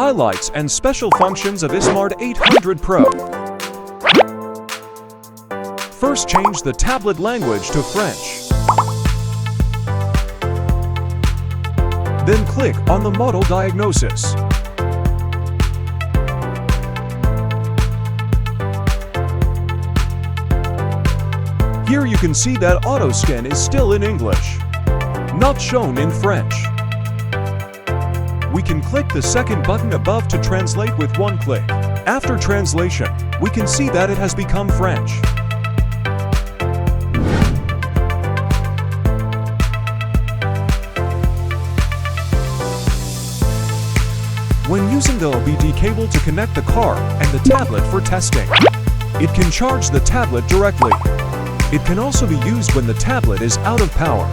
Highlights and special functions of iSmart800 Pro. First, change the tablet language to French. Then click on the model diagnosis. Here you can see that auto scan is still in English, not shown in French. We can click the second button above to translate with one click. After translation, we can see that it has become French. When using the OBDI cable to connect the car and the tablet for testing, it can charge the tablet directly. It can also be used when the tablet is out of power.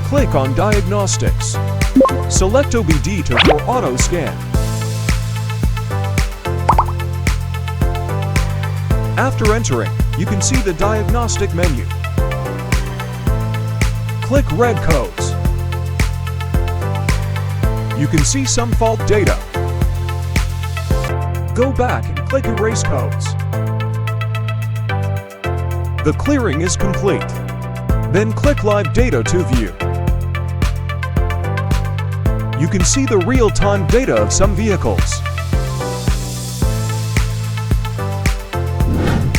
Click on Diagnostics. Select OBDI for auto scan. After entering, you can see the diagnostic menu. Click Red Codes. You can see some fault data. Go back and click Erase Codes. The clearing is complete. Then click Live Data to view. You can see the real-time data of some vehicles.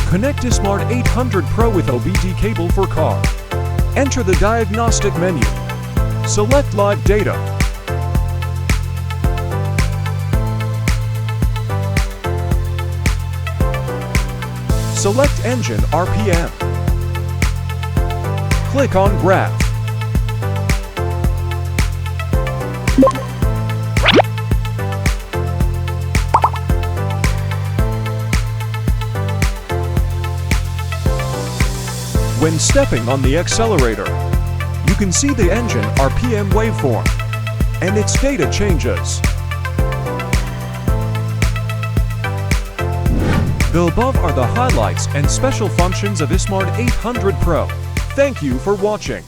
Connect iSmart800 Pro with OBDI cable for car. Enter the diagnostic menu. Select Live Data. Select Engine RPM. Click on Graph. When stepping on the accelerator, you can see the engine RPM waveform, and its data changes. The above are the highlights and special functions of iSmart800 Pro. Thank you for watching.